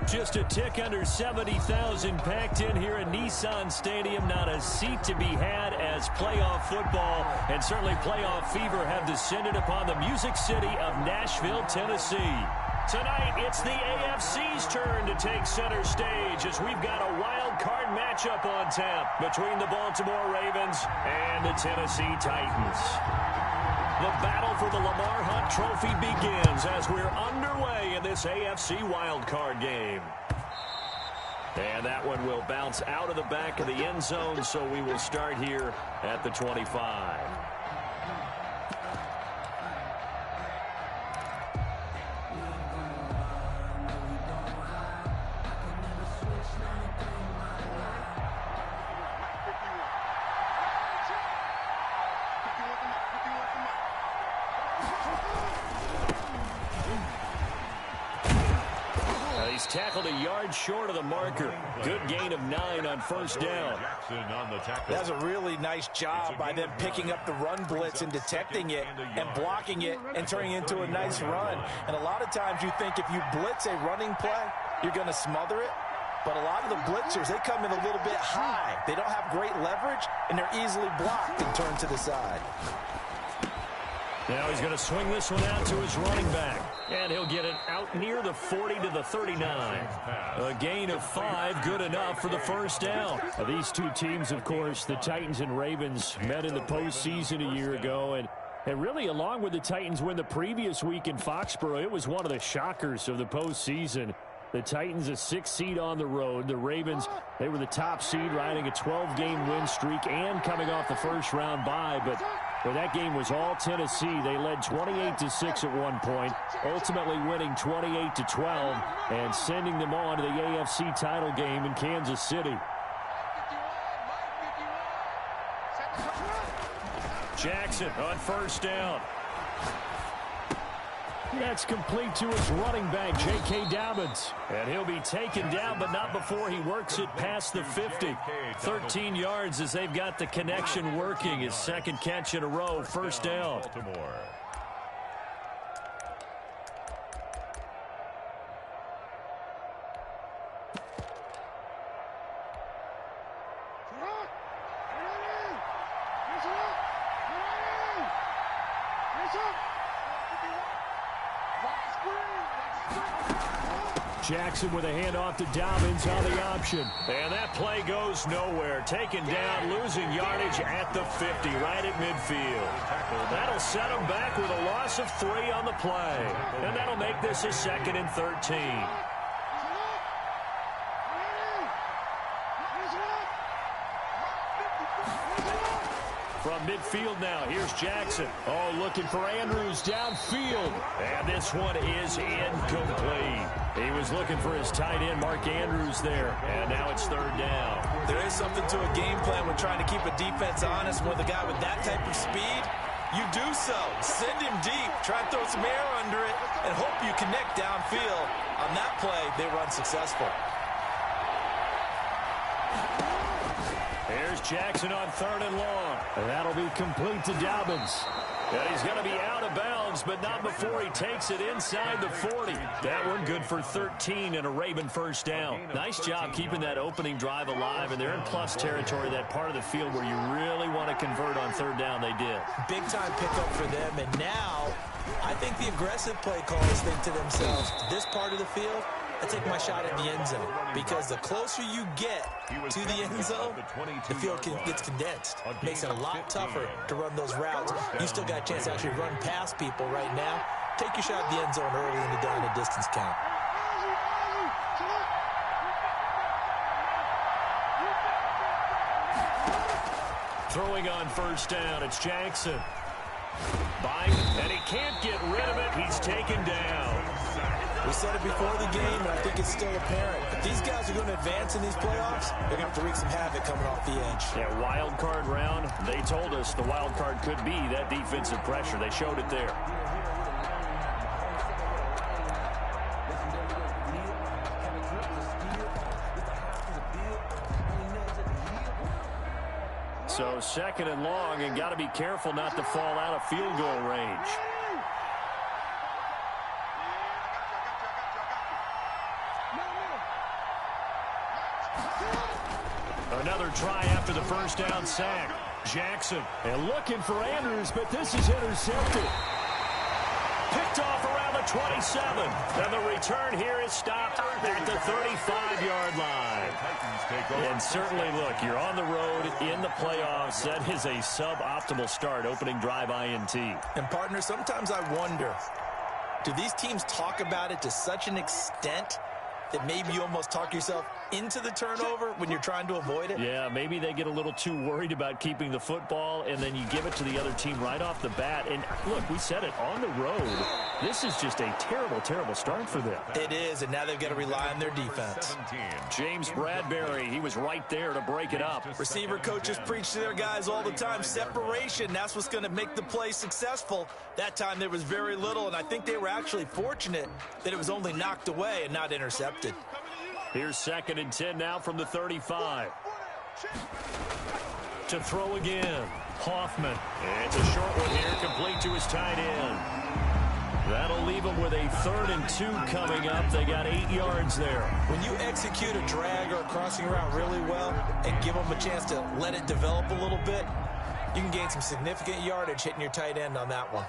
Just a tick under 70,000 packed in here at Nissan Stadium. Not a seat to be had as playoff football and certainly playoff fever have descended upon the Music City of Nashville, Tennessee. Tonight, it's the AFC's turn to take center stage as we've got a wild card matchup on tap between the Baltimore Ravens and the Tennessee Titans. The battle for the Lamar Hunt Trophy begins as we're underway in this AFC wildcard game. And that one will bounce out of the back of the end zone, so we will start here at the 25. He's tackled a yard short of the marker. Good gain of 9 on first down. That's a really nice job by them picking up the run blitz and detecting it and blocking it and turning it into a nice run. And a lot of times you think if you blitz a running play, you're going to smother it. But a lot of the blitzers, they come in a little bit high. They don't have great leverage, and they're easily blocked and turned to the side. Now he's going to swing this one out to his running back. And he'll get it out near the 40 to the 39. A gain of 5, good enough for the first down. These two teams, of course, the Titans and Ravens, met in the postseason a year ago. And really, along with the Titans win the previous week in Foxborough, it was one of the shockers of the postseason. The Titans, a 6th seed on the road. The Ravens, they were the top seed, riding a 12-game win streak and coming off the first-round bye. But that game was all Tennessee. They led 28-6 at one point, ultimately winning 28-12 and sending them on to the AFC title game in Kansas City. Jackson on first down. That's complete to his running back, J.K. Dobbins. And he'll be taken down, but not before he works it past the 50. 13 yards as they've got the connection working. His second catch in a row, first down. Jackson with a handoff to Dobbins on the option. And that play goes nowhere. Taken down, losing yardage at the 50, right at midfield. That'll set him back with a loss of 3 on the play. And that'll make this a 2nd and 13. From midfield now, here's Jackson. Oh, looking for Andrews downfield. And this one is incomplete. He was looking for his tight end, Mark Andrews, there. And now it's 3rd down. There is something to a game plan when trying to keep a defense honest. With a guy with that type of speed, you do so. Send him deep. Try and throw some air under it and hope you connect downfield. On that play, they run successful. Here's Jackson on 3rd and long. And that'll be complete to Dobbins. And he's going to be out of bounds, but not before he takes it inside the 40. That one good for 13 and a Raven first down. Nice job keeping that opening drive alive, and they're in plus territory, that part of the field where you really want to convert on 3rd down. They did. Big-time pickup for them, and now I think the aggressive play callers think to themselves, this part of the field, I take my shot at the end zone, because the closer you get to the end zone, the field gets condensed. Makes it a lot tougher to run those routes. You still got a chance to actually run past people right now. Take your shot at the end zone early in the down and distance count. Throwing on first down, it's Jackson. Biden, and he can't get rid of it. He's taken down. We said it before the game, and I think it's still apparent. If these guys are going to advance in these playoffs, they're going to have to wreak some havoc coming off the edge. Yeah, wild card round. They told us the wild card could be that defensive pressure. They showed it there. So 2nd and long, and got to be careful not to fall out of field goal range. Another try after the first down sack. Jackson, and looking for Andrews, but this is intercepted. Picked off around the 27. And the return here is stopped at the 35-yard line. And certainly, look, you're on the road in the playoffs. That is a suboptimal start, opening drive INT. And, partner, sometimes I wonder, do these teams talk about it to such an extent that maybe you almost talk yourself into the turnover when you're trying to avoid it? Yeah, maybe they get a little too worried about keeping the football, and then you give it to the other team right off the bat. And, look, we said it, on the road, this is just a terrible, terrible start for them. It is, and now they've got to rely on their defense. James Bradbury, he was right there to break it up. Receiver coaches preach to their guys all the time. Separation, that's what's going to make the play successful. That time there was very little, and I think they were actually fortunate that it was only knocked away and not intercepted. Here's 2nd and 10 now from the 35. To throw again, Hoffman. It's a short one here, complete to his tight end. That'll leave them with a 3rd and 2 coming up. They got 8 yards there. When you execute a drag or a crossing route really well and give them a chance to let it develop a little bit, you can gain some significant yardage hitting your tight end on that one.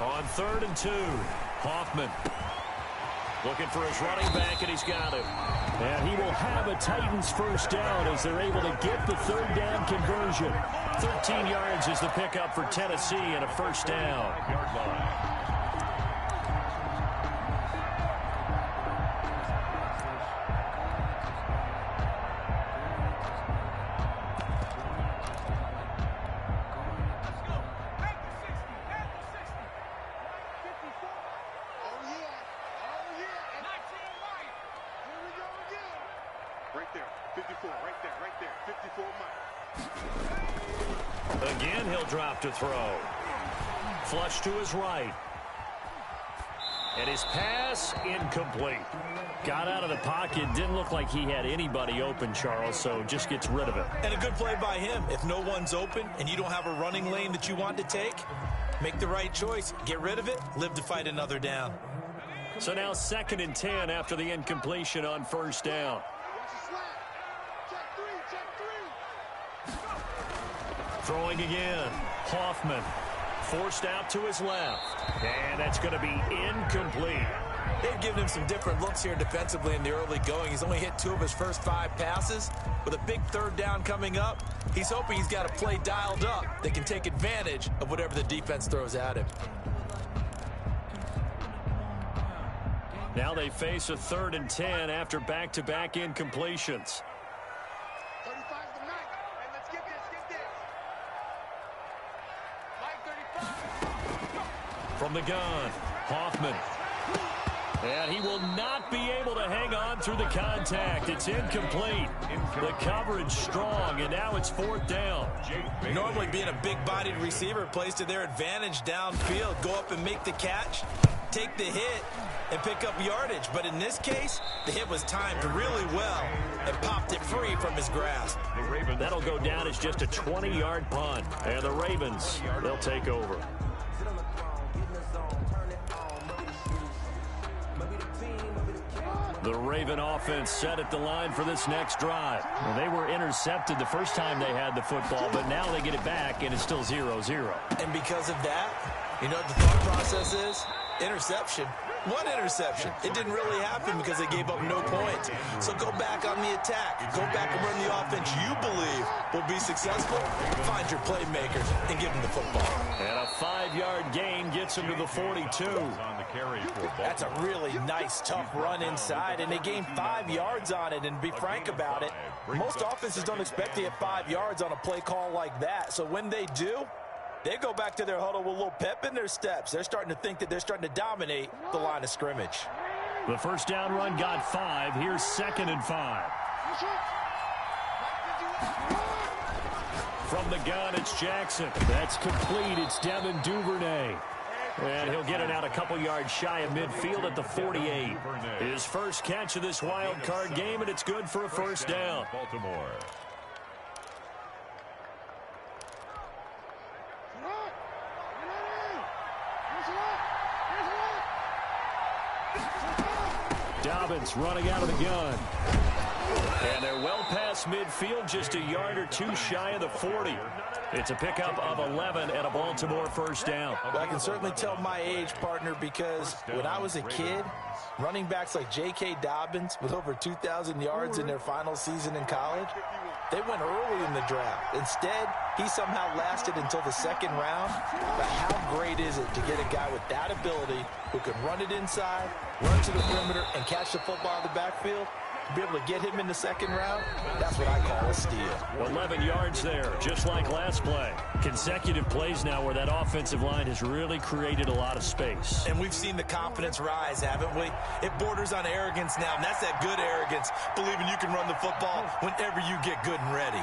On 3rd and 2, Hoffman looking for his running back, and he's got him. And he will have a Titans first down as they're able to get the 3rd down conversion. 13 yards is the pickup for Tennessee and a first down. Again, he'll drop to throw. Flush to his right. And his pass incomplete. Got out of the pocket. Didn't look like he had anybody open, Charles, so just gets rid of it. And a good play by him. If no one's open and you don't have a running lane that you want to take, make the right choice. Get rid of it. Live to fight another down. So now 2nd and 10 after the incompletion on first down. Throwing again. Hoffman forced out to his left. And that's going to be incomplete. They've given him some different looks here defensively in the early going. He's only hit 2 of his first 5 passes. With a big 3rd down coming up, he's hoping he's got a play dialed up that can take advantage of whatever the defense throws at him. Now they face a 3rd and 10 after back-to-back incompletions. From the gun, Hoffman. And he will not be able to hang on through the contact. It's incomplete. The coverage strong, and now it's 4th down. Normally being a big-bodied receiver plays to their advantage downfield. Go up and make the catch, take the hit, and pick up yardage. But in this case, the hit was timed really well and popped it free from his grasp. That'll go down as just a 20-yard punt. And the Ravens, they'll take over. The Raven offense set at the line for this next drive. Well, they were intercepted the first time they had the football, but now they get it back, and it's still 0-0. And because of that, you know what the thought process is? Interception. One interception. It didn't really happen because they gave up no points. So go back on the attack. Go back and run the offense you believe will be successful. Find your playmakers and give them the football. And a 5-yard gain gets him to the 42. That's a really nice, tough run inside, and they gained 5 yards on it. And to be frank about it, most offenses don't expect to get 5 yards on a play call like that. So when they do, they go back to their huddle with a little pep in their steps. They're starting to think that they're starting to dominate the line of scrimmage. The first down run got 5. Here's 2nd and 5. From the gun, it's Jackson. That's complete. It's Devin Duvernay. And he'll get it out a couple yards shy of midfield at the 48. His first catch of this wild card game, and it's good for a first down. Baltimore. Dobbins running out of the gun. And they're well past midfield, just a yard or two shy of the 40. It's a pickup of 11 and a Baltimore first down. Well, I can certainly tell my age, partner, because when I was a kid, running backs like J.K. Dobbins with over 2,000 yards in their final season in college, they went early in the draft. Instead, he somehow lasted until the second round. But how great is it to get a guy with that ability who can run it inside, run to the perimeter, and catch the football in the backfield? To be able to get him in the second round, that's what I call a steal. 11 yards there, just like last play. Consecutive plays now where that offensive line has really created a lot of space. And we've seen the confidence rise, haven't we? It borders on arrogance now, and that's that good arrogance, believing you can run the football whenever you get good and ready.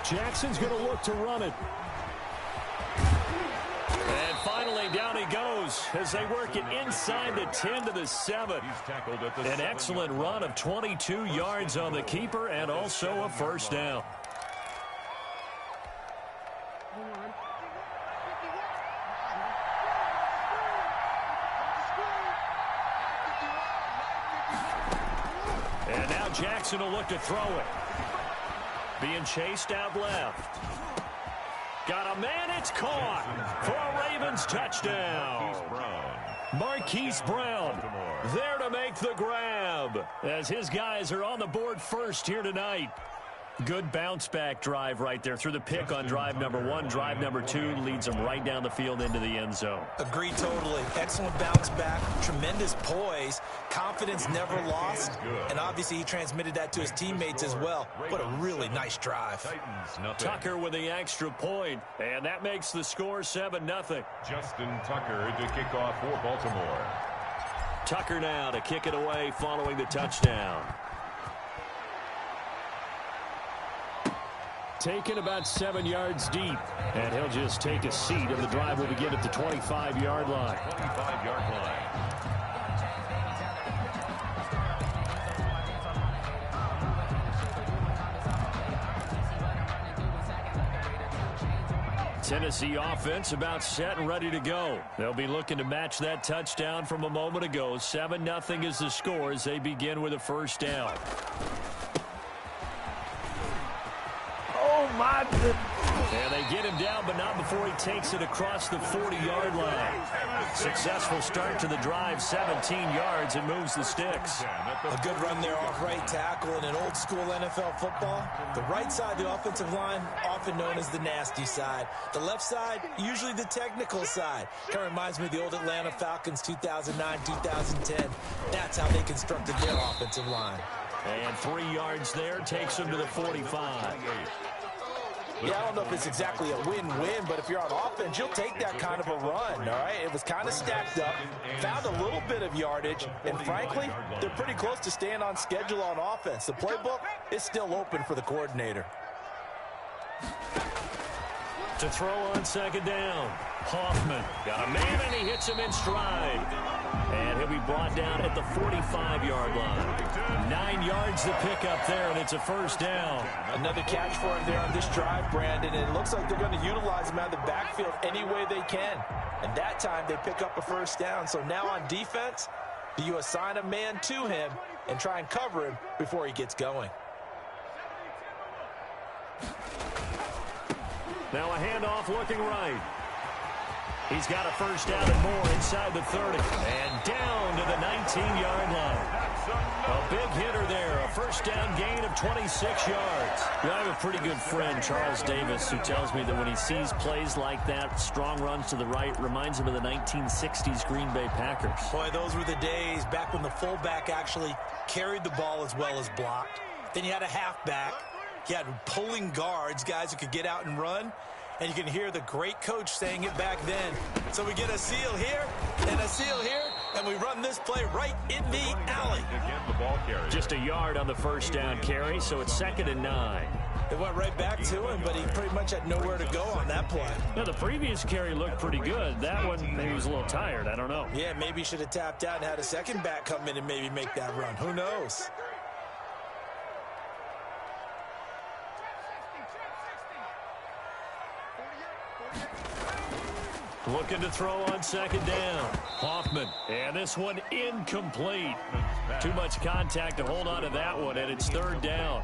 Jackson's going to look to run it. And finally, down he goes as they work it inside the 10 to the 7. An excellent run of 22 yards on the keeper and also a first down. And now Jackson will look to throw it. Being chased out left. Got a man, it's caught for a Ravens touchdown. Marquise Brown there to make the grab as his guys are on the board first here tonight. Good bounce-back drive right there through the pick on drive number 1. Drive number 2 leads them right down the field into the end zone. Agreed totally. Excellent bounce back, tremendous poise, confidence never lost, and obviously he transmitted that to his teammates as well. What a really nice drive. Tucker with the extra point, and that makes the score 7-0. Justin Tucker to kick off for Baltimore. Tucker now to kick it away following the touchdown. Taken about 7 yards deep, and he'll just take a seat, and the drive will begin at the 25-yard line. 25-yard line. Tennessee offense about set and ready to go. They'll be looking to match that touchdown from a moment ago. 7-0 is the score as they begin with a first down. Oh, my goodness. And they get him down, but not before he takes it across the 40-yard line. Successful start to the drive, 17 yards, and moves the sticks. A good run there off right tackle in an old-school NFL football. The right side of the offensive line, often known as the nasty side. The left side, usually the technical side. Kind of reminds me of the old Atlanta Falcons 2009, 2010. That's how they constructed their offensive line. And 3 yards there takes him to the 45. Yeah, I don't know if it's exactly a win-win, but if you're on offense, you'll take that kind of a run, all right? It was kind of stacked up, found a little bit of yardage, and frankly, they're pretty close to staying on schedule on offense. The playbook is still open for the coordinator. To throw on second down, Hoffman got a man, and he hits him in stride. And he'll be brought down at the 45-yard line. 9 yards to pick up there, and it's a first down. Another catch for him there on this drive, Brandon, and it looks like they're going to utilize him out of the backfield any way they can. And that time they pick up a first down. So now on defense, do you assign a man to him and try and cover him before he gets going? Now a handoff looking right. He's got a first down and more inside the 30. And down to the 19-yard line. A big hitter there. A first down gain of 26 yards. I have a pretty good friend, Charles Davis, who tells me that when he sees plays like that, strong runs to the right, reminds him of the 1960s Green Bay Packers. Boy, those were the days back when the fullback actually carried the ball as well as blocked. Then you had a halfback. You had pulling guards, guys who could get out and run. And you can hear the great coach saying it back then. So we get a seal here and a seal here, and we run this play right in the alley. Just a yard on the first down carry, so it's 2nd and 9. It went right back to him, but he pretty much had nowhere to go on that play. Now, the previous carry looked pretty good. That one, maybe he was a little tired. I don't know. Yeah, maybe he should have tapped out and had a second back come in and maybe make that run. Who knows? Looking to throw on second down. Hoffman. And this one incomplete. Too much contact to hold on to that one, and it's third down.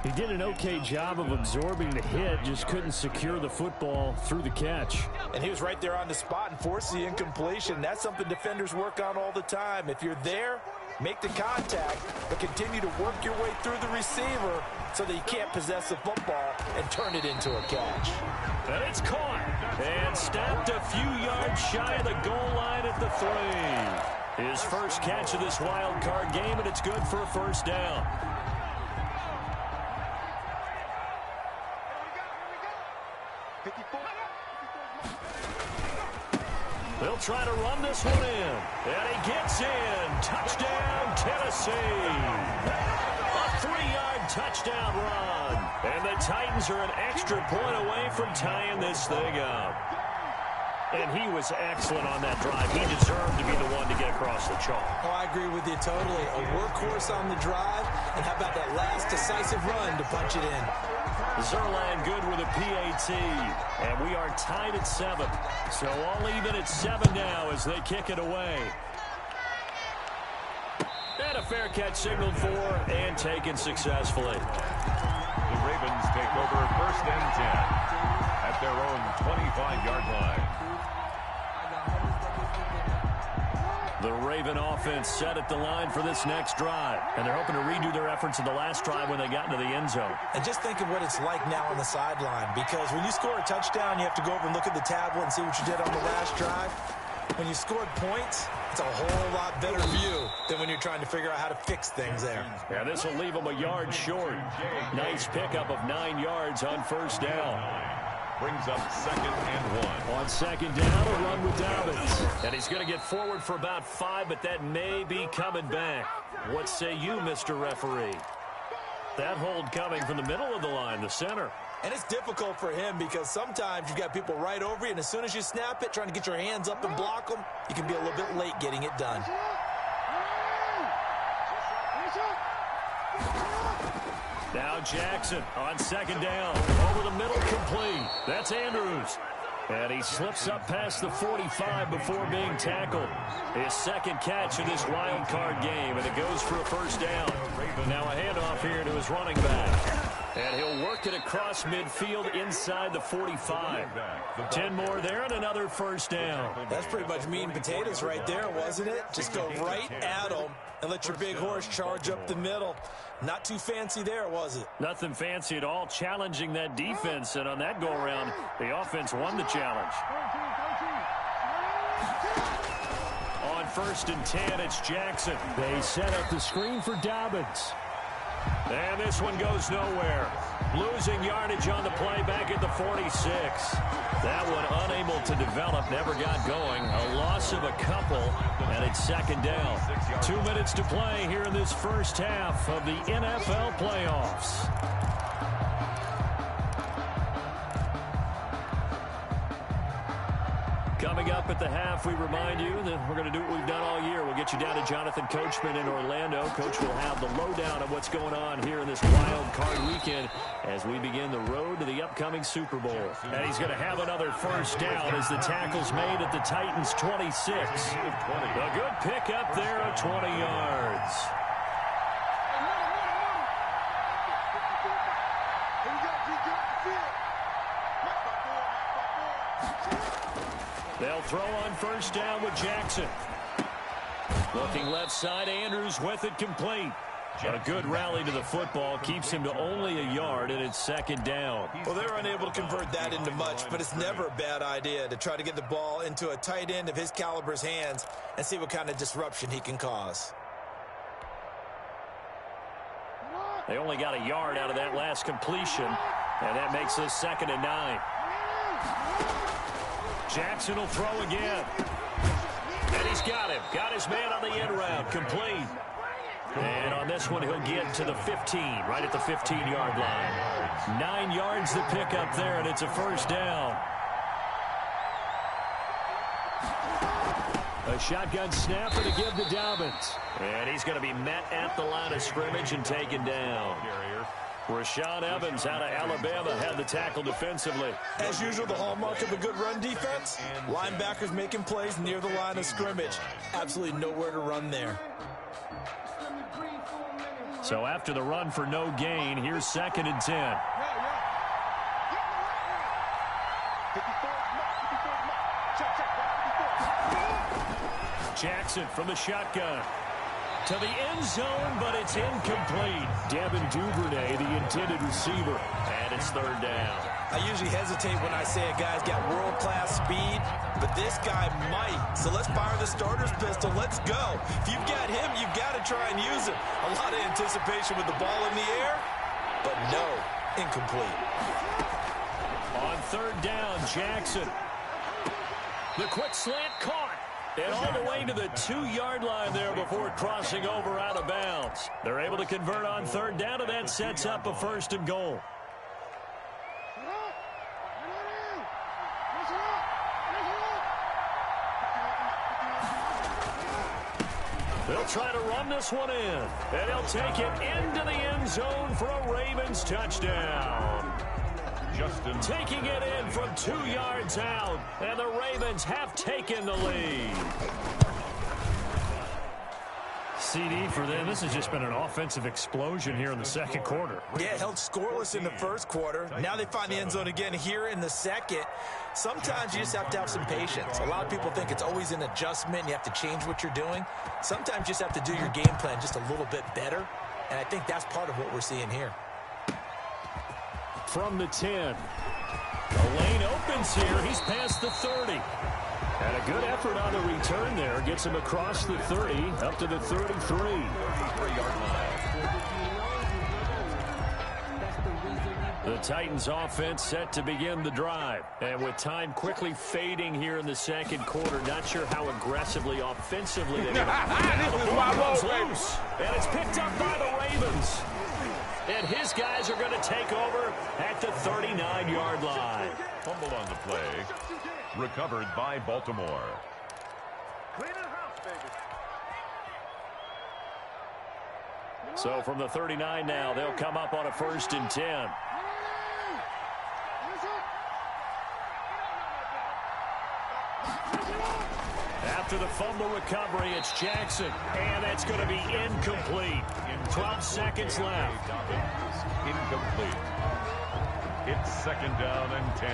He did an okay job of absorbing the hit, just couldn't secure the football through the catch. And he was right there on the spot and forced the incompletion. That's something defenders work on all the time. If you're there, make the contact, but continue to work your way through the receiver so that you can't possess the football and turn it into a catch. And it's caught and stopped a few yards shy of the goal line at the 3. His first catch of this wild card game, and it's good for a first down. They'll try to run this one in. And he gets in. Touchdown, Tennessee. A 3-yard touchdown run. And the Titans are an extra point away from tying this thing up. And he was excellent on that drive. He deserved to be the one to get across the chalk. Oh, I agree with you totally. A workhorse on the drive. And how about that last decisive run to punch it in? Zerline good with a PAT, and we are tied at 7. So all even at 7 now as they kick it away. And a fair catch signaled for and taken successfully. The Ravens take over first and 10 at their own 25-yard line. The Raven offense set at the line for this next drive. And they're hoping to redo their efforts in the last drive when they got into the end zone. And just think of what it's like now on the sideline. Because when you score a touchdown, you have to go over and look at the tablet and see what you did on the last drive. When you scored points, it's a whole lot better view than when you're trying to figure out how to fix things there. Yeah, this will leave them a yard short. Nice pickup of 9 yards on first down. Brings up second and 1. On second down, a run with Dobbins. And he's going to get forward for about 5, but that may be coming back. What say you, Mr. Referee? That hold coming from the middle of the line, the center. And it's difficult for him because sometimes you've got people right over you, and as soon as you snap it, trying to get your hands up and block them, you can be a little bit late getting it done. Now Jackson on second down. Over the middle, complete. That's Andrews. And he slips up past the 45 before being tackled. His second catch of this wild card game, and it goes for a first down. Now a handoff here to his running back. And he'll work it across midfield inside the 45. 10 more there and another first down. That's pretty much meat and potatoes right there, wasn't it? Just go right at him and let your big horse charge up the middle. Not too fancy there, was it? Nothing fancy at all, challenging that defense. And on that go-around, the offense won the challenge. On first and 10, it's Jackson. They set up the screen for Dobbins. And this one goes nowhere. Losing yardage on the play back at the 46. That one unable to develop, never got going. A loss of a couple, and it's second down. 2 minutes to play here in this first half of the NFL playoffs. Coming up at the half, we remind you that we're going to do what we've done all year. We'll get you down to Jonathan Coachman in Orlando. Coach will have the lowdown of what's going on here in this wild card weekend as we begin the road to the upcoming Super Bowl. And he's going to have another first down as the tackle's made at the Titans' 26. A good pickup there of 20 yards. They'll throw on first down with Jackson. Looking left side, Andrews with it complete. A good rally to the football keeps him to only a yard, and it's second down. Well, they're unable to convert that into much, but it's never a bad idea to try to get the ball into a tight end of his caliber's hands and see what kind of disruption he can cause. They only got a yard out of that last completion, and that makes this second and 9. Jackson will throw again. And he's got him. Got his man on the end route. Complete. And on this one, he'll get to the 15, right at the 15-yard line. 9 yards to pick up there, and it's a first down. A shotgun snapper to give to Dobbins. And he's going to be met at the line of scrimmage and taken down. Rashaan Evans out of Alabama had the tackle defensively. As usual, the hallmark of a good run defense, linebackers making plays near the line of scrimmage. Absolutely nowhere to run there. So after the run for no gain, here's 2nd and 10. Jackson from the shotgun. To the end zone, but it's incomplete. Devin Duvernay, the intended receiver. And it's 3rd down. I usually hesitate when I say a guy's got world-class speed, but this guy might. So let's fire the starter's pistol. Let's go. If you've got him, you've got to try and use him. A lot of anticipation with the ball in the air, but no, incomplete. On 3rd down, Jackson. The quick slant caught. And all the way to the 2-yard line there before crossing over out of bounds. They're able to convert on 3rd down, and that sets up a 1st and goal. They'll try to run this one in. And he'll take it into the end zone for a Ravens touchdown. Justin taking it in from 2 yards out, and the Ravens have taken the lead. CD for them. This has just been an offensive explosion here in the 2nd quarter. Yeah, held scoreless in the 1st quarter. Now they find the end zone again here in the 2nd. Sometimes you just have to have some patience. A lot of people think it's always an adjustment and you have to change what you're doing. Sometimes you just have to do your game plan just a little bit better, and I think that's part of what we're seeing here. From the 10. The lane opens here. He's past the 30. And a good effort on the return there. Gets him across the 30, up to the 33. 33-yard line. The Titans offense set to begin the drive. And with time quickly fading here in the 2nd quarter, not sure how aggressively offensively they're going to loose. And it's picked up by the Ravens. And his guys are going to take over at the 39-yard line. Fumble on the play. Recovered by Baltimore. So from the 39 now, they'll come up on a 1st and 10. After the fumble recovery, it's Jackson. And that's going to be incomplete. 12 seconds left. Incomplete. It's 2nd down and 10.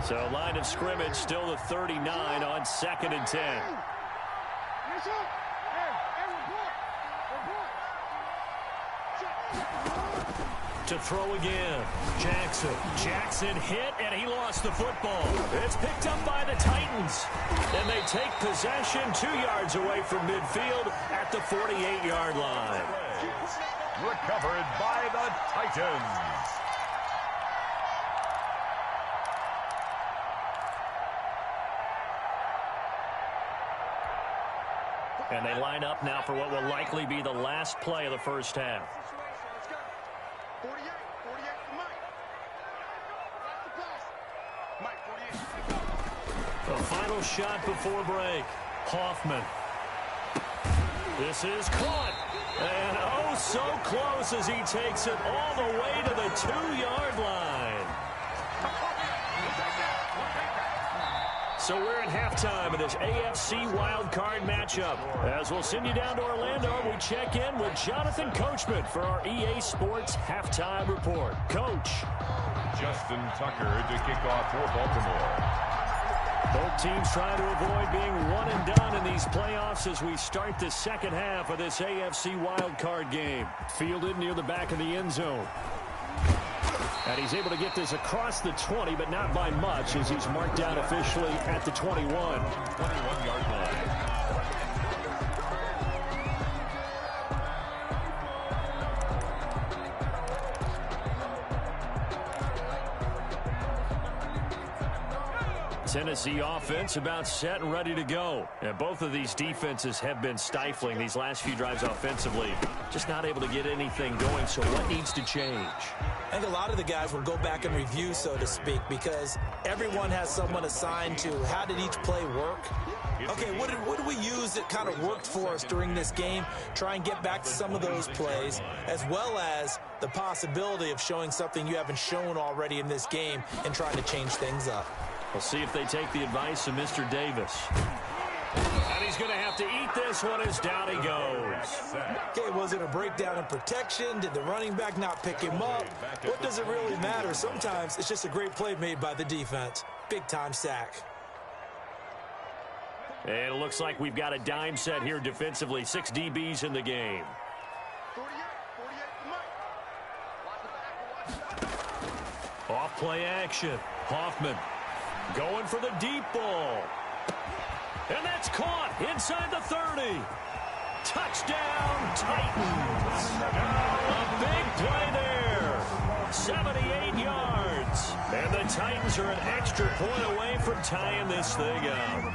So line of scrimmage still the 39 on 2nd and 10. To throw again. Jackson hit, and he lost the football. It's picked up by the Titans. And they take possession 2 yards away from midfield at the 48-yard line. Recovered by the Titans. And they line up now for what will likely be the last play of the 1st half. The final shot before break. Hoffman. This is caught. And oh, so close as he takes it all the way to the 2-yard line. So we're at halftime of this AFC wildcard matchup. As we'll send you down to Orlando, we check in with Jonathan Coachman for our EA Sports Halftime Report. Coach. Justin Tucker to kick off for Baltimore. Both teams trying to avoid being one and done in these playoffs as we start the 2nd half of this AFC wildcard game. Fielded near the back of the end zone. And he's able to get this across the 20, but not by much as he's marked down officially at the 21. 21-yard line. Tennessee offense about set and ready to go. And both of these defenses have been stifling these last few drives offensively. Just not able to get anything going, so what needs to change? I think a lot of the guys will go back and review, so to speak, because everyone has someone assigned to how did each play work. Okay, what did we use that kind of worked for us during this game? Try and get back to some of those plays, as well as the possibility of showing something you haven't shown already in this game and trying to change things up. We'll see if they take the advice of Mr. Davis. And he's going to have to eat this one as down he goes. Okay, was it a breakdown in protection? Did the running back not pick him up? What does it really matter? Sometimes it's just a great play made by the defense. Big-time sack. And it looks like we've got a dime set here defensively. 6 DBs in the game. Off play action. Hoffman going for the deep ball. And that's caught inside the 30. Touchdown, Titans. A big play there. 78 yards. And the Titans are an extra point away from tying this thing up.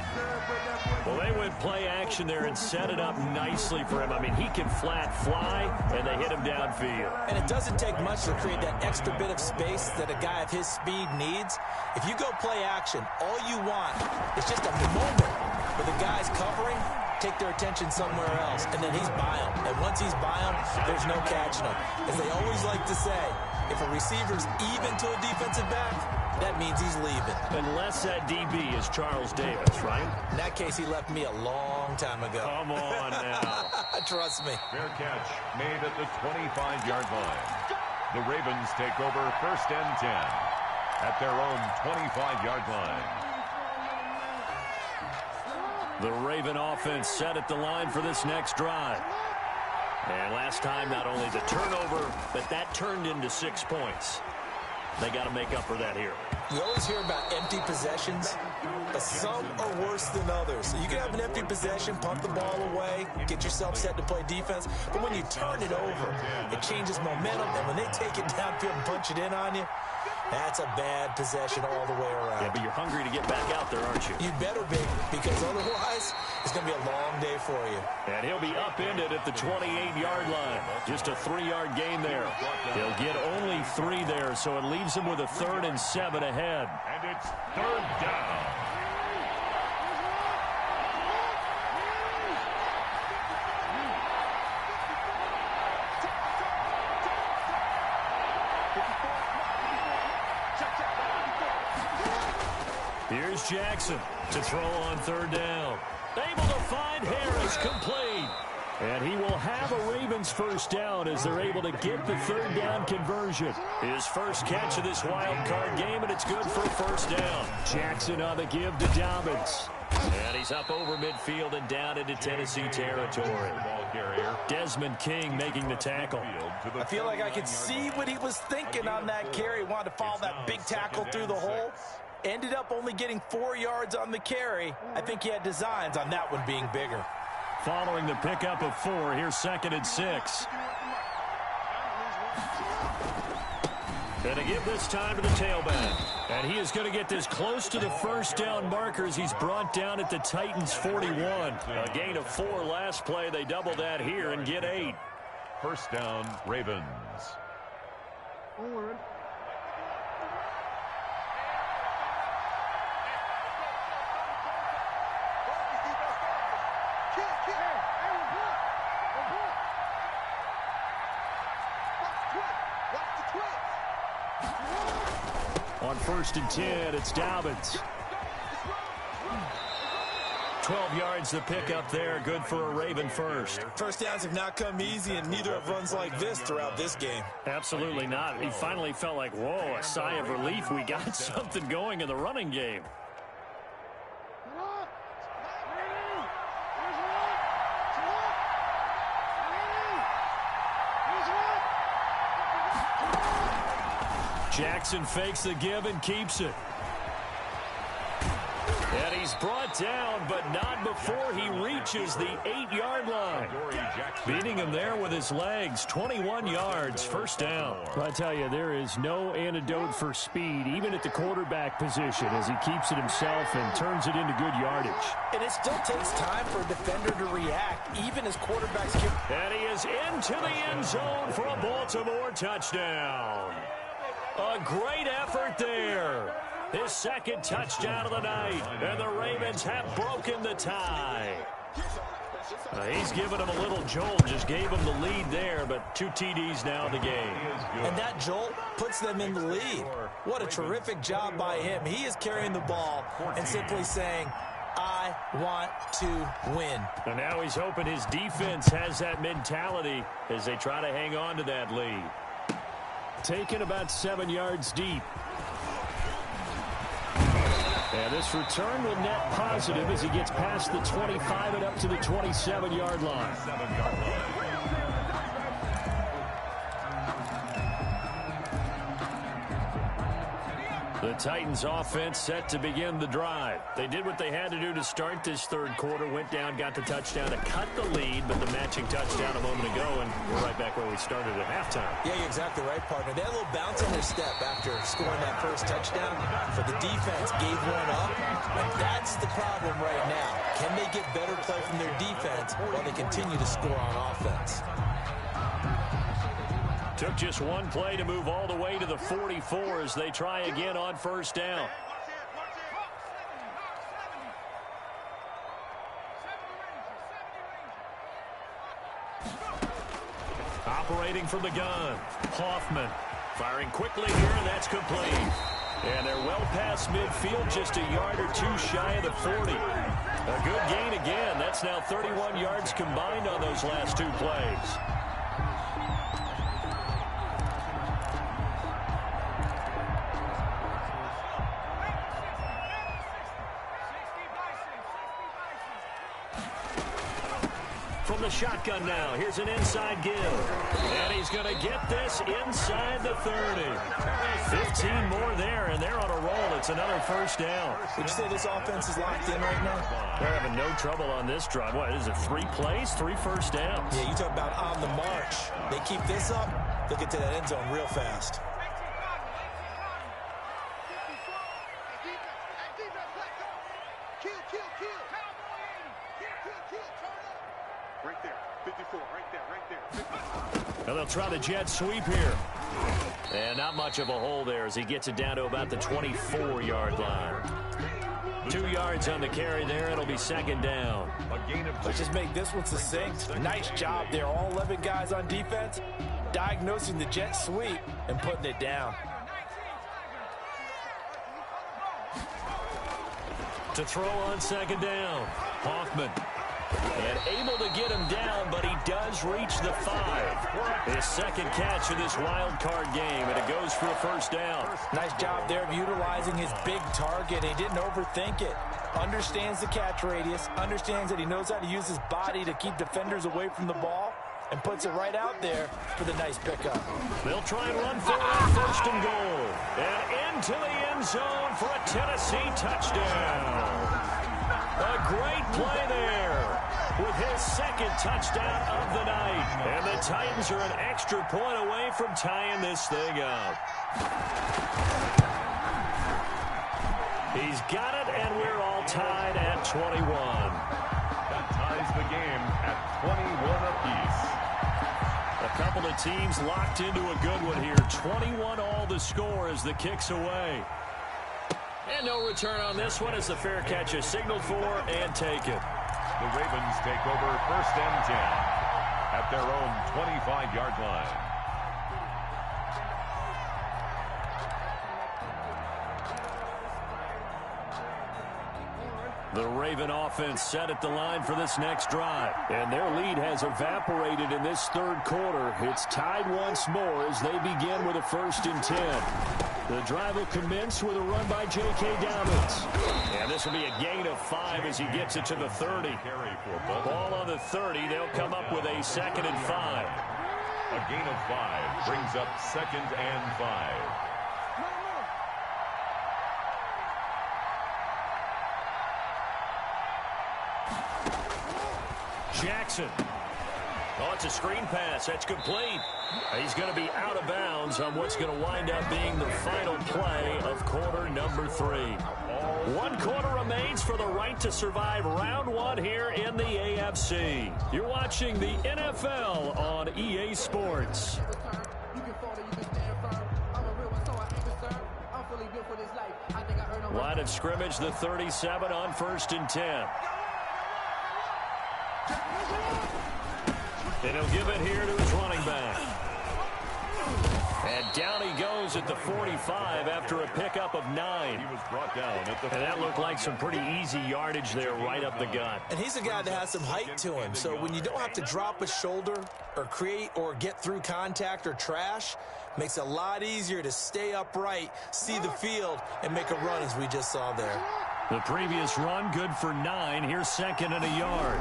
Well, they went play action there and set it up nicely for him. I mean, he can flat fly, and they hit him downfield. And it doesn't take much to create that extra bit of space that a guy of his speed needs. If you go play action, all you want is just a moment where the guy's covering, take their attention somewhere else, and then he's by him. And once he's by him, there's no catching him. As they always like to say, if a receiver's even to a defensive back, that means he's leaving. Unless that DB is Charles Davis, right? In that case, he left me a long time ago. Come on now. Trust me. Fair catch made at the 25-yard line. The Ravens take over 1st and 10 at their own 25-yard line. The Raven offense set at the line for this next drive. And last time, not only the turnover, but that turned into 6 points. They got to make up for that here. We always hear about empty possessions, but some are worse than others. You can have an empty possession, punt the ball away, get yourself set to play defense, but when you turn it over, it changes momentum, and when they take it downfield and punch it in on you, that's a bad possession all the way around. Yeah, but you're hungry to get back out there, aren't you? You better be, because otherwise, it's going to be a long day for you. And he'll be upended at the 28-yard line. Just a 3-yard gain there. He'll get only 3 there, so it leaves him with a 3rd and 7 ahead. And it's 3rd down. Here's Jackson to throw on 3rd down. Able to find Harris, complete. And he will have a Ravens 1st down as they're able to get the 3rd down conversion. His first catch of this wild card game, and it's good for a 1st down. Jackson on the give to Dobbins. And he's up over midfield and down into Tennessee territory. Desmond King making the tackle. I feel like I could see what he was thinking on that carry. He wanted to follow that big tackle through the hole. Ended up only getting 4 yards on the carry. I think he had designs on that one being bigger. Following the pickup of 4, here's 2nd and 6. And to give this time to the tailback. And he is going to get this close to the 1st down markers. He's brought down at the Titans 41. A gain of 4 last play. They double that here and get 8. 1st down, Ravens. On 1st and 10, it's Dobbins. 12 yards to pick up there. Good for a Raven 1st. 1st downs have not come easy, and neither have runs like this throughout this game. Absolutely not. He finally felt like, whoa, a sigh of relief. We got something going in the running game. Jackson fakes the give and keeps it. And he's brought down, but not before he reaches the 8-yard line. Beating him there with his legs. 21 yards, 1st down. I tell you, there is no antidote for speed, even at the quarterback position, as he keeps it himself and turns it into good yardage. And it still takes time for a defender to react, even as quarterbacks can. And he is into the end zone for a Baltimore touchdown. A great effort there. His second touchdown of the night. And the Ravens have broken the tie. He's given him a little jolt, just gave him the lead there, but 2 TDs now in the game. And that jolt puts them in the lead. What a terrific job by him. He is carrying the ball and simply saying, I want to win. And now he's hoping his defense has that mentality as they try to hang on to that lead. Taken about 7 yards deep. And this return will net positive as he gets past the 25 and up to the 27-yard line. The Titans offense set to begin the drive. They did what they had to do to start this third quarter, went down, got the touchdown to cut the lead, but the matching touchdown a moment ago, and we're right back where we started at halftime. Yeah, you're exactly right, partner. They had a little bounce in their step after scoring that first touchdown, but the defense gave one up, and that's the problem right now. Can they get better play from their defense while they continue to score on offense? Took just one play to move all the way to the 44 as they try again on first down. Operating from the gun, Hoffman firing quickly here, and that's complete. And they're well past midfield, just a yard or 2 shy of the 40. A good gain again. That's now 31 yards combined on those last 2 plays. From the shotgun now, here's an inside give. And he's going to get this inside the 30. 15 more there, and they're on a roll. It's another first down. Would you say this offense is locked in right now? They're having no trouble on this drive. What, is it 3 plays, 3 first downs? Yeah, you talk about on the march. They keep this up, they'll get to that end zone real fast. Right there, 54, right there. And they'll try the jet sweep here. And not much of a hole there as he gets it down to about the 24-yard line. 2 yards on the carry there. It'll be second down. Let's just make this one succinct. Nice job there. All 11 guys on defense diagnosing the jet sweep and putting it down. To throw on second down, Hoffman. And able to get him down, but he does reach the 5. His second catch of this wild card game, and it goes for a first down. Nice job there of utilizing his big target. He didn't overthink it. Understands the catch radius, understands that he knows how to use his body to keep defenders away from the ball, and puts it right out there for the nice pickup. They'll try and run for it on first and goal. And into the end zone for a Tennessee touchdown. A great play there with his second touchdown of the night. And the Titans are an extra point away from tying this thing up. He's got it, and we're all tied at 21. That ties the game at 21 apiece. A couple of teams locked into a good one here. 21 all the score as the kick's away. And no return on this one as the fair catch is signaled for and taken. The Ravens take over first and 10 at their own 25-yard line. The Raven offense set at the line for this next drive. And their lead has evaporated in this third quarter. It's tied once more as they begin with a first and 10. The drive will commence with a run by J.K. Dobbins. And this will be a gain of 5 as he gets it to the 30. Ball on the 30. They'll come up with a second and 5. A gain of 5 brings up second and 5. Jackson. Oh, it's a screen pass. That's complete. He's going to be out of bounds on what's going to wind up being the final play of quarter number 3. 1 quarter remains for the right to survive round 1 here in the AFC. You're watching the NFL on EA Sports. Line of scrimmage, the 37 on 1st and 10. And he'll give it here to his running back. And down he goes at the 45 after a pickup of 9. He was brought down at the And that looked like some pretty easy yardage there right up the gut. And he's a guy that has some height to him. So when you don't have to drop a shoulder or create or get through contact or trash, makes it a lot easier to stay upright, see the field, and make a run as we just saw there. The previous run, good for 9. Here's 2nd and a yard.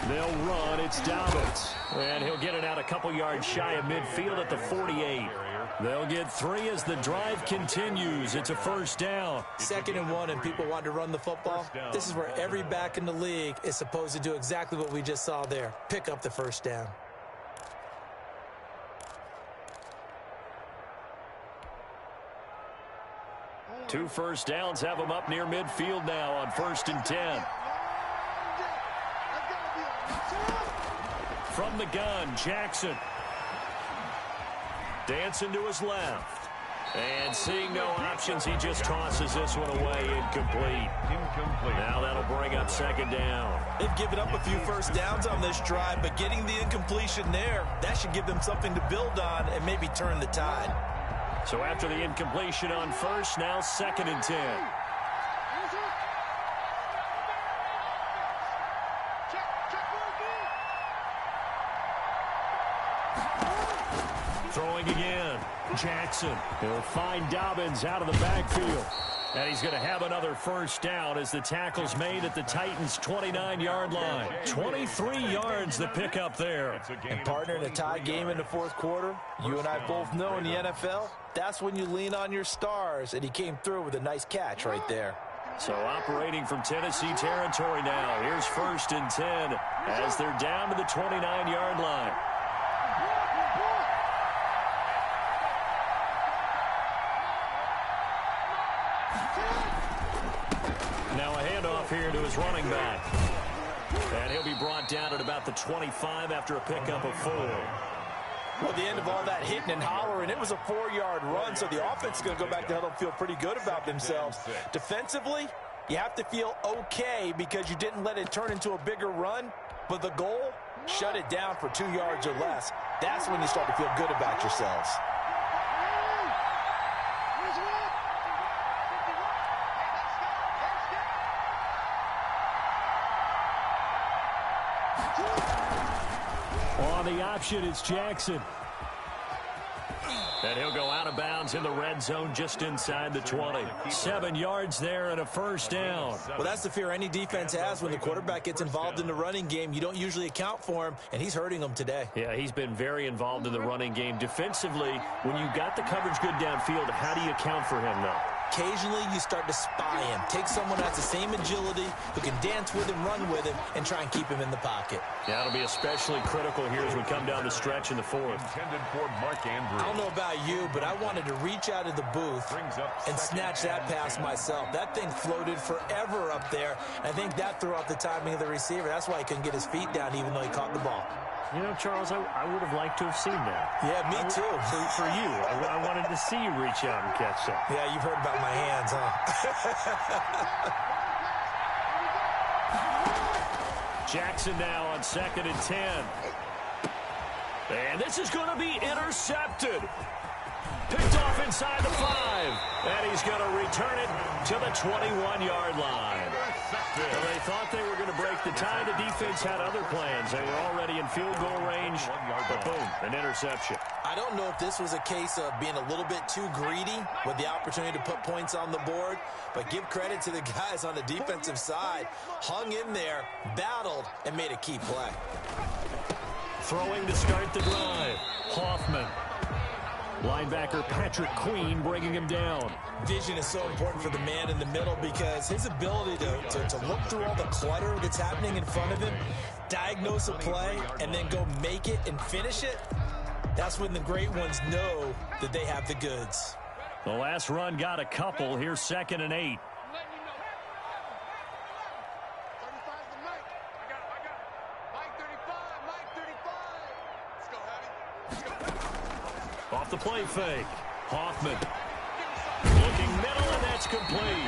They'll run. It's Dobbins. And he'll get it out a couple yards shy of midfield at the 48. They'll get 3 as the drive continues. It's a 1st down. 2nd and 1, and people want to run the football. This is where every back in the league is supposed to do exactly what we just saw there. Pick up the 1st down. Two 1st downs have them up near midfield now on 1st and 10. From the gun, Jackson. Dancing to his left. And seeing no options, he just tosses this one away, incomplete. Now that'll bring up 2nd down. They've given up a few 1st downs on this drive, but getting the incompletion there, that should give them something to build on and maybe turn the tide. So after the incompletion on 1st, now 2nd and 10. Throwing again. Jackson. He'll find Dobbins out of the backfield. And he's going to have another 1st down as the tackle's made at the Titans' 29-yard line. 23 yards the pickup there. And partner, in a tie game in the 4th quarter, you and I both know in the NFL, that's when you lean on your stars, and he came through with a nice catch right there. So operating from Tennessee territory now. Here's 1st and 10 as they're down to the 29-yard line. Now a handoff here to his running back. And he'll be brought down at about the 25 after a pickup of 4. Well, at the end of all that hitting and hollering, it was a 4-yard run, so the offense is going to go back to huddle and feel pretty good about themselves. Defensively, you have to feel okay because you didn't let it turn into a bigger run, but the goal, shut it down for 2 yards or less. That's when you start to feel good about yourselves. On the option, it's Jackson. And he'll go out of bounds in the red zone just inside the 20. 7 yards there and a 1st down. Well, that's the fear any defense has when the quarterback gets involved in the running game. You don't usually account for him, and he's hurting them today. Yeah, he's been very involved in the running game. Defensively, when you got the coverage good downfield, how do you account for him, though? Occasionally, you start to spy him. Take someone that has the same agility, who can dance with him, run with him, and try and keep him in the pocket. Yeah, it'll be especially critical here as we come down the stretch in the 4th. Intended for Mark Andrews. I don't know about you, but I wanted to reach out of the booth and snatch that pass myself. That thing floated forever up there. I think that threw off the timing of the receiver. That's why he couldn't get his feet down even though he caught the ball. You know, Charles, I would have liked to have seen that. Yeah, me too. For you. I wanted to see you reach out and catch that. Yeah, you've heard about my hands, huh? Jackson now on 2nd and 10. And this is going to be intercepted. Picked off inside the 5. And he's going to return it to the 21-yard line. Well, they thought they were going to break the tie. The defense had other plans. They were already in field goal range. But boom, an interception. I don't know if this was a case of being a little bit too greedy with the opportunity to put points on the board, but give credit to the guys on the defensive side. Hung in there, battled, and made a key play. Throwing to start the drive. Hoffman. Linebacker Patrick Queen bringing him down. Vision is so important for the man in the middle because his ability to look through all the clutter that's happening in front of him, diagnose a play, and then go make it and finish it, that's when the great ones know that they have the goods. The last run got a couple. Here's 2nd and 8. Off the play fake. Hoffman. Looking middle, and that's complete.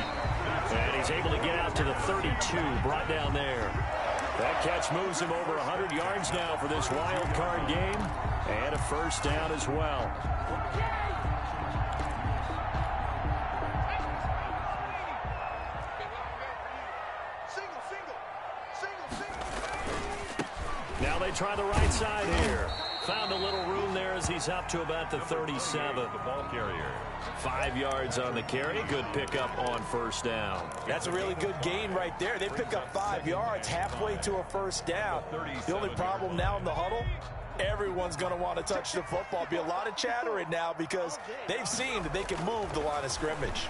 he's able to get out to the 32, brought down there. That catch moves him over 100 yards now for this wild card game, and a first down as well. Now they try the right side here. Found a little room there as he's up to about the 37. The ball carrier. 5 yards on the carry. Good pickup on first down. That's a really good gain right there. They pick up 5 yards halfway to a first down. The only problem now in the huddle, everyone's going to want to touch the football. Be a lot of chattering now because they've seen that they can move the line of scrimmage.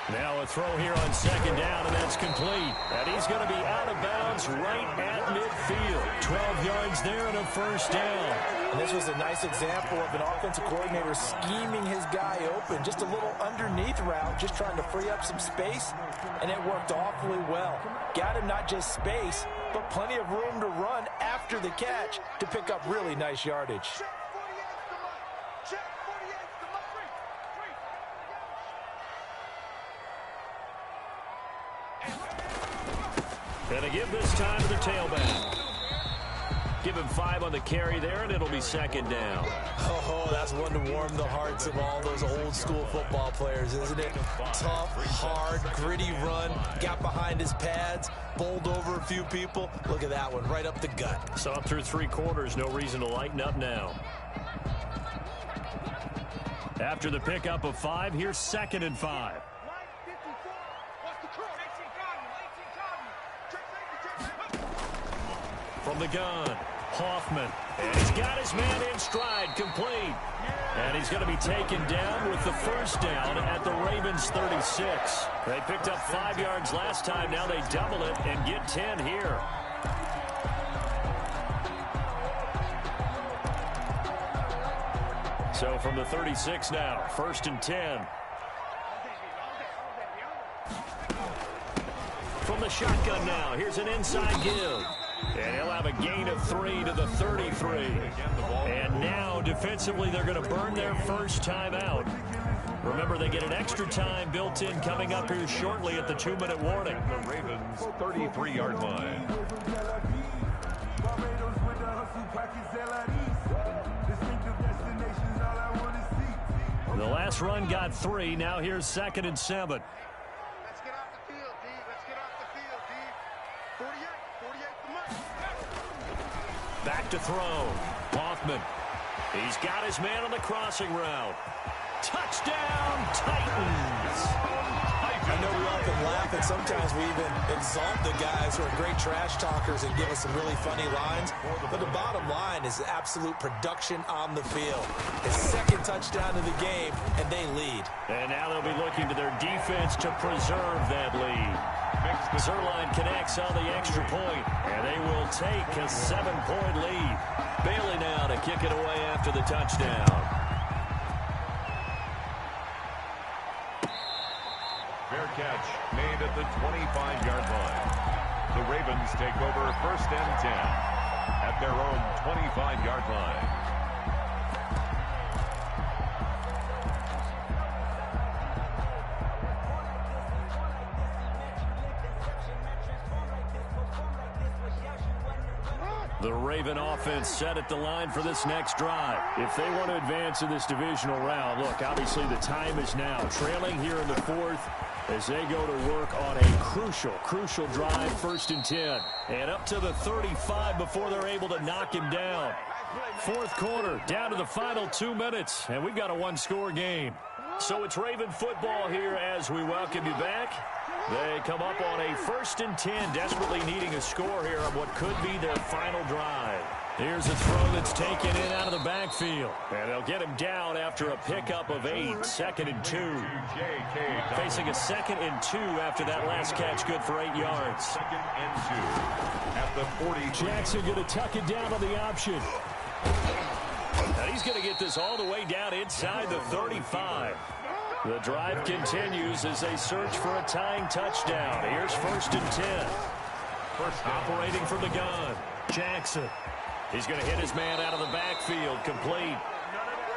Now a throw here on second down, and that's complete. And he's going to be out of bounds right at midfield. 12 yards there and a first down. And this was a nice example of an offensive coordinator scheming his guy open. Just a little underneath route, just trying to free up some space, and it worked awfully well. Got him not just space, but plenty of room to run after the catch to pick up really nice yardage. And a give this time to the tailback. Give him 5 on the carry there, and it'll be second down. Oh, that's one to warm the hearts of all those old school football players, isn't it? Tough, hard, gritty run. Got behind his pads, bowled over a few people. Look at that one, right up the gut. Saw through 3 quarters, no reason to lighten up now. After the pickup of 5, here's second and 5. From the gun, Hoffman. And he's got his man in stride, complete. And he's going to be taken down with the first down at the Ravens' 36. They picked up 5 yards last time. Now they double it and get 10 here. So from the 36 now, first and 10. From the shotgun now, here's an inside give. And he'll have a gain of 3 to the 33. And now, defensively, they're going to burn their first time out. Remember, they get an extra time built in coming up here shortly at the 2-minute warning. The Ravens' 33-yard line. The last run got 3. Now here's second and 7. Let's get off the field, D. Let's get off the field, D. 48 the month. Back to throw. Hoffman. He's got his man on the crossing route. Touchdown, Titans. I know we often laugh, and sometimes we even exalt the guys who are great trash talkers and give us some really funny lines. But the bottom line is absolute production on the field. His second touchdown of the game, and they lead. And now they'll be looking to their defense to preserve that lead. Zerline connects on the extra point, and they will take a 7-point lead. Bailey now to kick it away after the touchdown. Fair catch made at the 25-yard line. The Ravens take over first and 10 at their own 25-yard line. The Raven offense set at the line for this next drive. If they want to advance in this divisional round, look, obviously the time is now. Trailing here in the 4th as they go to work on a crucial drive, first and 10. And up to the 35 before they're able to knock him down. 4th quarter, down to the final 2 minutes, and we've got a 1-score game. So it's Raven football here as we welcome you back. They come up on a first and 10, desperately needing a score here on what could be their final drive. Here's a throw that's taken in out of the backfield. And they'll get him down after a pickup of 8, second and 2. Facing a second and 2 after that last catch, good for 8 yards. Second and 2 at the 40. Jackson going to tuck it down on the option. And he's going to get this all the way down inside the 35. The drive continues as they search for a tying touchdown. Here's first and 10. Operating from the gun, Jackson. He's going to hit his man out of the backfield, complete.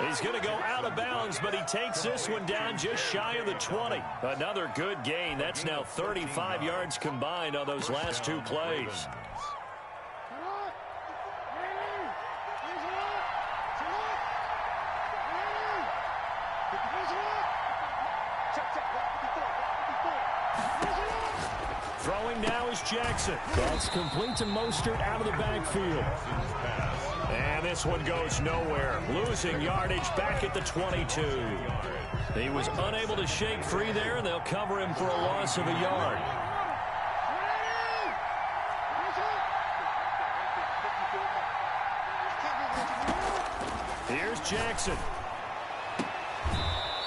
He's going to go out of bounds, but he takes this one down just shy of the 20. Another good gain. That's now 35 yards combined on those last two plays. Throwing now is Jackson. That's complete to Mostert out of the backfield. And this one goes nowhere. Losing yardage back at the 22. He was unable to shake free there, and they'll cover him for a loss of a yard. Here's Jackson.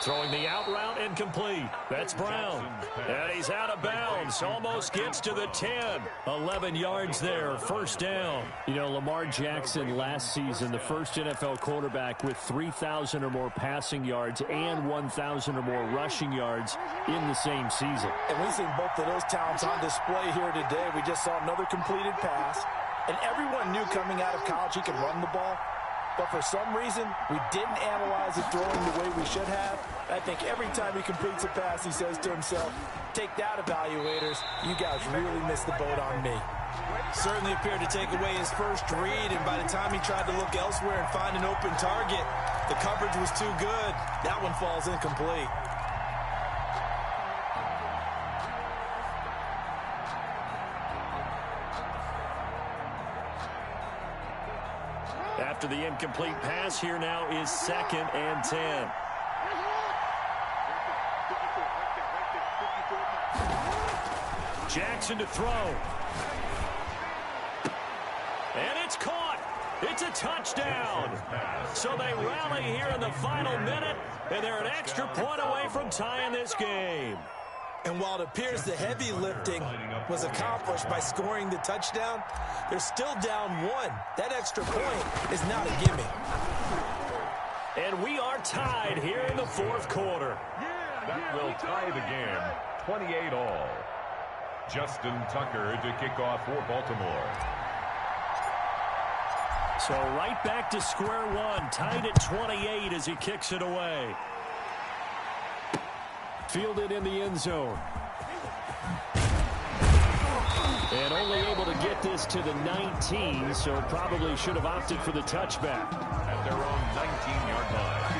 Throwing the out route incomplete. That's Brown. And he's out of bounds. Almost gets to the 10. 11 yards there. First down. You know, Lamar Jackson last season, the first NFL quarterback with 3,000 or more passing yards and 1,000 or more rushing yards in the same season. And we've seen both of those talents on display here today. We just saw another completed pass. And everyone knew coming out of college he could run the ball. But for some reason, we didn't analyze it throwing the way we should have. I think every time he completes a pass, he says to himself, take that, evaluators. You guys really missed the boat on me. Certainly appeared to take away his first read, and by the time he tried to look elsewhere and find an open target, the coverage was too good. That one falls incomplete. After the incomplete pass, here now is 2nd and 10. Jackson to throw. And it's caught. It's a touchdown. So they rally here in the final minute, and they're an extra point away from tying this game. And while it appears the heavy lifting was accomplished by scoring the touchdown, they're still down 1. That extra point is not a gimme. And we are tied here in the fourth quarter. That will tie the game, 28-all. Justin Tucker to kick off for Baltimore. So right back to square one, tied at 28 as he kicks it away. Fielded in the end zone. And only able to get this to the 19, so probably should have opted for the touchback. At their own 19-yard line.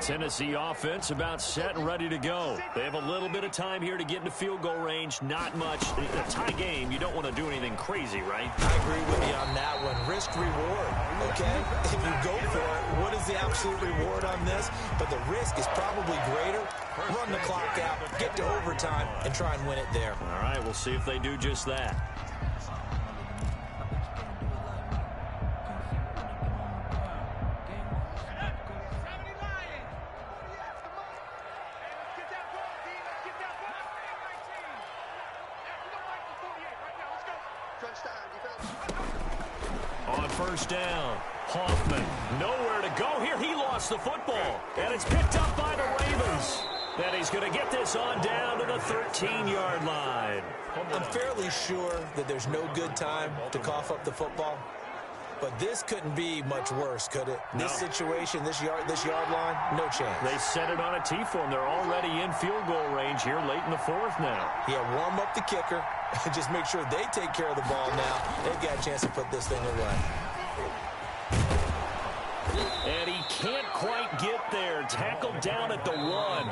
Tennessee offense about set and ready to go. They have a little bit of time here to get into field goal range. Not much. A tie game, you don't want to do anything crazy, right? I agree with you on that one. Risk reward, okay? If you go for it, what is the absolute reward on this? But the risk is probably greater. Run the clock out, get to overtime, and try and win it there. All right, we'll see if they do just that. On first down, Hoffman, nowhere to go here. He lost the football, and it's picked up by the Ravens. And he's going to get this on down to the 13-yard line. I'm fairly sure that there's no good time to cough up the football, but this couldn't be much worse, could it? No. This situation, this yard line, no chance. They set it on a T-form. They're already in field goal range here late in the fourth now. Yeah, warm up the kicker. Just make sure they take care of the ball now. They've got a chance to put this thing away. And he can't quite get there. Tackled down at the 1.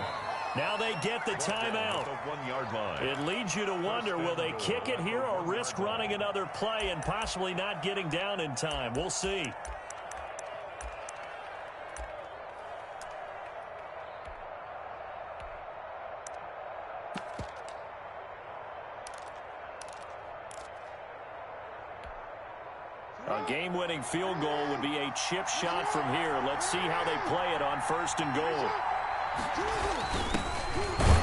Now they get the timeout. The 1-yard line. It leads you to wonder, will they kick it here or risk running another play and possibly not getting down in time? We'll see. A game-winning field goal would be a chip shot from here. Let's see how they play it on first and goal.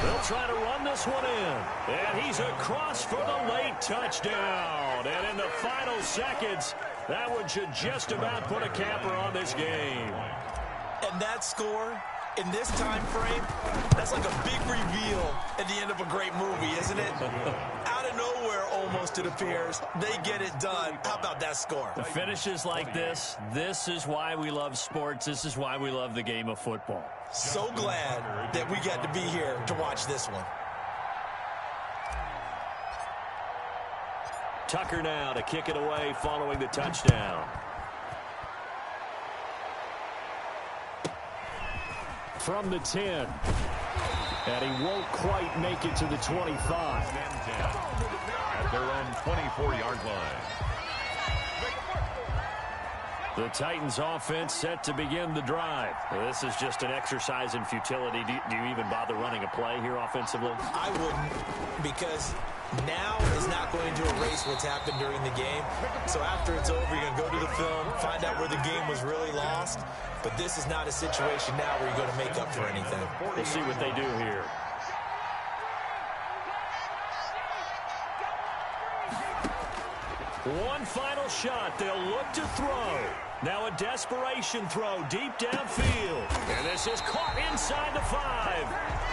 They'll try to run this one in. And he's across for the late touchdown. And in the final seconds, that one should just about put a capper on this game. And that score in this time frame, that's like a big reveal at the end of a great movie, isn't it? Out of nowhere, almost, it appears, they get it done. How about that score? The finishes like this is why we love sports. This is why we love the game of football. So glad that we got to be here to watch this one. Tucker now to kick it away following the touchdown. From the 10. And he won't quite make it to the 25. At their own 24-yard line. The Titans offense set to begin the drive. This is just an exercise in futility. Do you even bother running a play here offensively? I wouldn't, because now is not going to erase what's happened during the game. So after it's over, you're going to go to the film, find out where the game was really lost. But this is not a situation now where you're going to make up for anything. We'll see what they do here. One final shot. They'll look to throw. Now a desperation throw deep downfield. And this is caught inside the 5.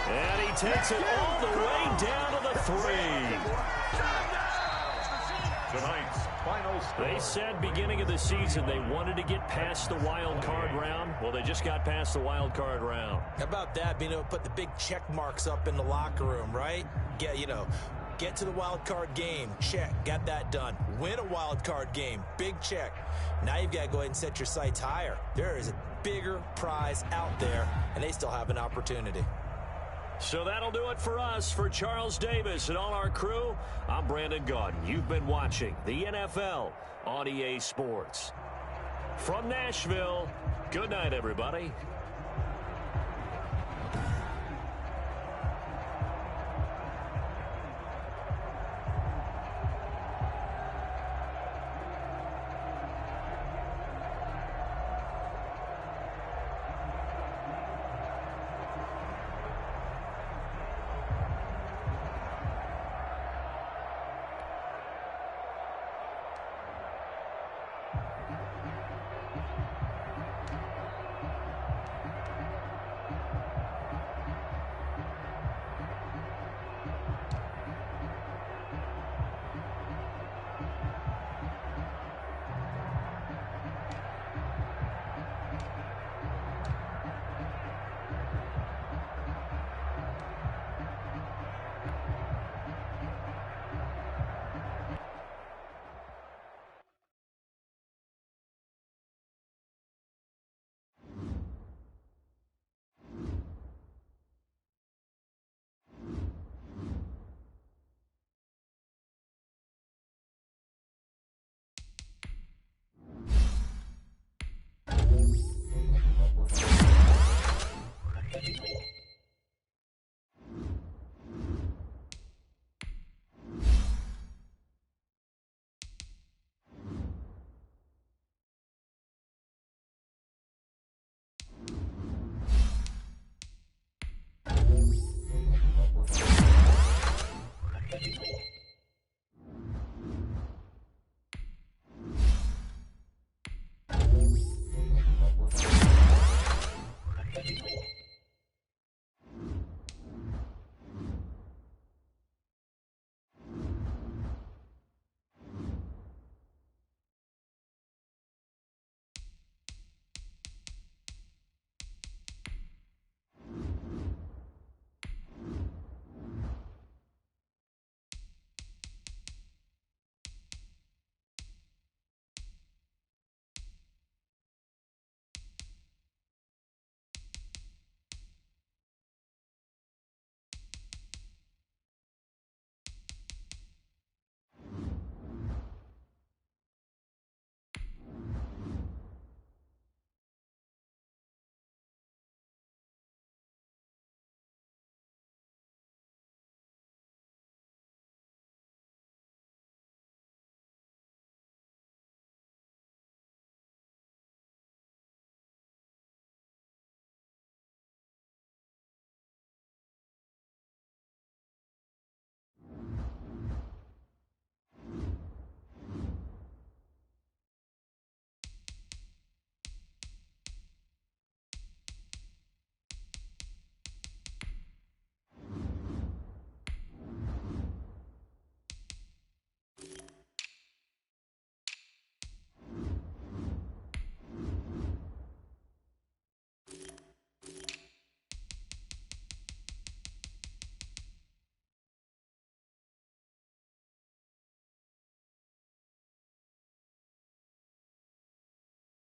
And he takes it all the way down to the 3. Tonight's final score. They said beginning of the season they wanted to get past the wild card round. Well, they just got past the wild card round. How about that? Being able to put the big check marks up in the locker room, right? Get to the wild card game. Check. Got that done. Win a wild card game. Big check. Now you've got to go ahead and set your sights higher. There is a bigger prize out there, and they still have an opportunity. So that'll do it for us. For Charles Davis and all our crew, I'm Brandon Gaudin. You've been watching the NFL on EA Sports. From Nashville, good night, everybody.